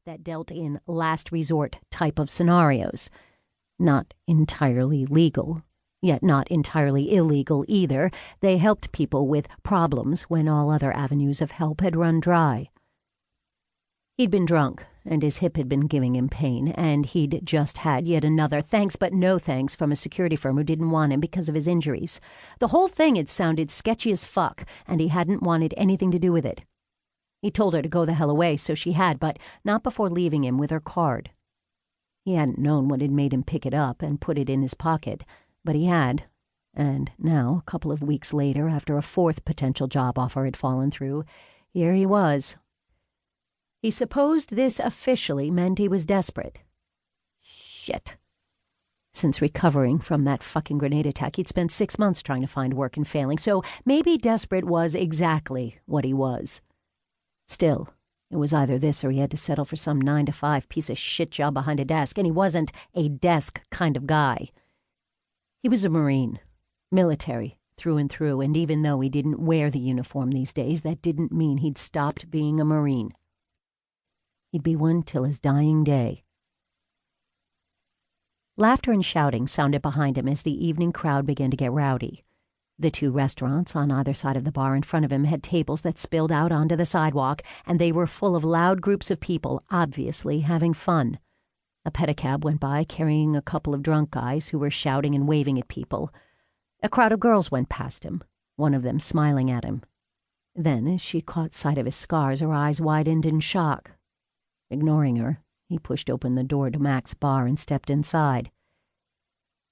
that dealt in last resort type of scenarios. Not entirely legal, yet not entirely illegal either. They helped people with problems when all other avenues of help had run dry. He'd been drunk, and his hip had been giving him pain, and he'd just had yet another thanks but no thanks from a security firm who didn't want him because of his injuries. The whole thing had sounded sketchy as fuck, and he hadn't wanted anything to do with it. He told her to go the hell away, so she had, but not before leaving him with her card. He hadn't known what had made him pick it up and put it in his pocket, but he had, and now, a couple of weeks later, after a fourth potential job offer had fallen through, here he was. He supposed this officially meant he was desperate. Shit. Since recovering from that fucking grenade attack, he'd spent 6 months trying to find work and failing, so maybe desperate was exactly what he was. Still, it was either this or he had to settle for some 9-to-5 piece of shit job behind a desk, and he wasn't a desk kind of guy. He was a Marine, military, through and through, and even though he didn't wear the uniform these days, that didn't mean he'd stopped being a Marine. He'd be one till his dying day. Laughter and shouting sounded behind him as the evening crowd began to get rowdy. The 2 restaurants on either side of the bar in front of him had tables that spilled out onto the sidewalk, and they were full of loud groups of people, obviously having fun. A pedicab went by carrying a couple of drunk guys who were shouting and waving at people. A crowd of girls went past him, one of them smiling at him. Then, as she caught sight of his scars, her eyes widened in shock. Ignoring her, he pushed open the door to Mac's bar and stepped inside.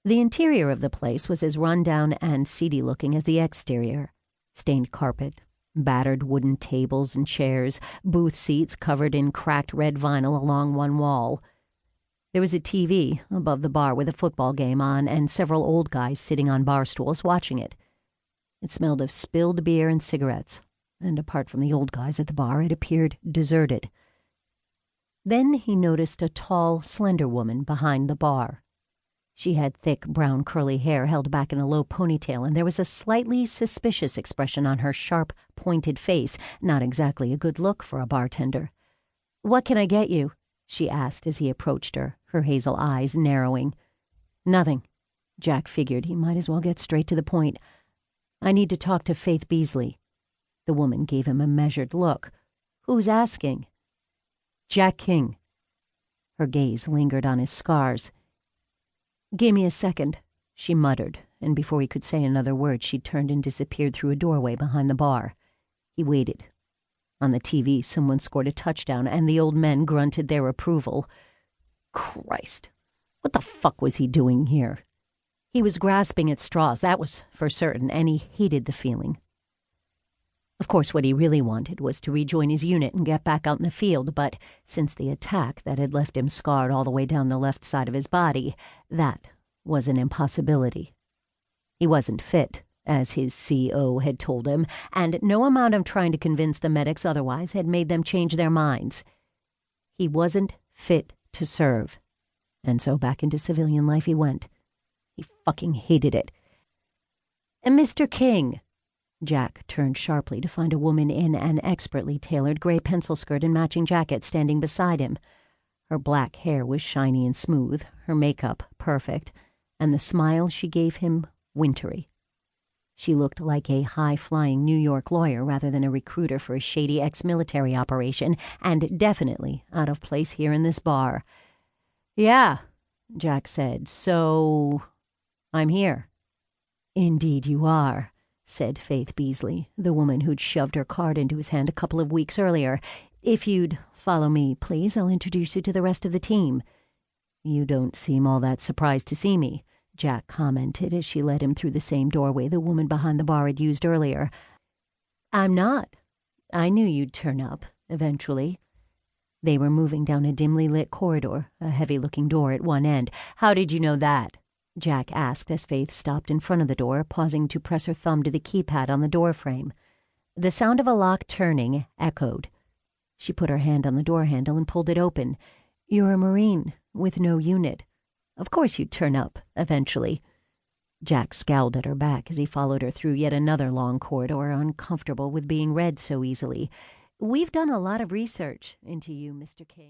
The interior of the place was as run-down and seedy-looking as the exterior. Stained carpet, battered wooden tables and chairs, booth seats covered in cracked red vinyl along one wall. There was a TV above the bar with a football game on and several old guys sitting on bar stools watching it. It smelled of spilled beer and cigarettes, and apart from the old guys at the bar, it appeared deserted. Then he noticed a tall, slender woman behind the bar. She had thick, brown, curly hair held back in a low ponytail, and there was a slightly suspicious expression on her sharp, pointed face, not exactly a good look for a bartender. "What can I get you?" she asked as he approached her, her hazel eyes narrowing. "Nothing." Jack figured he might as well get straight to the point. "I need to talk to Faith Beasley." The woman gave him a measured look. "Who's asking?" "Jack King." Her gaze lingered on his scars. "Give me a second," she muttered, and before he could say another word, she turned and disappeared through a doorway behind the bar. He waited. On the TV, someone scored a touchdown, and the old men grunted their approval. Christ, what the fuck was he doing here? He was grasping at straws, that was for certain, and he hated the feeling. Of course, what he really wanted was to rejoin his unit and get back out in the field, but since the attack that had left him scarred all the way down the left side of his body, that was an impossibility. He wasn't fit, as his CO had told him, and no amount of trying to convince the medics otherwise had made them change their minds. He wasn't fit to serve, and so back into civilian life he went. He fucking hated it. "Mr. King!" Jack turned sharply to find a woman in an expertly tailored gray pencil skirt and matching jacket standing beside him. Her black hair was shiny and smooth, her makeup perfect, and the smile she gave him wintry. She looked like a high-flying New York lawyer rather than a recruiter for a shady ex-military operation, and definitely out of place here in this bar. "Yeah," Jack said, "so I'm here." "Indeed you are," said Faith Beasley, the woman who'd shoved her card into his hand a couple of weeks earlier. "If you'd follow me, please, I'll introduce you to the rest of the team." "You don't seem all that surprised to see me," Jack commented as she led him through the same doorway the woman behind the bar had used earlier. "I'm not. I knew you'd turn up, eventually." They were moving down a dimly lit corridor, a heavy-looking door at one end. "How did you know that?" Jack asked as Faith stopped in front of the door, pausing to press her thumb to the keypad on the doorframe. The sound of a lock turning echoed. She put her hand on the door handle and pulled it open. "You're a Marine, with no unit. Of course you'd turn up, eventually." Jack scowled at her back as he followed her through yet another long corridor, uncomfortable with being read so easily. "We've done a lot of research into you, Mr. King."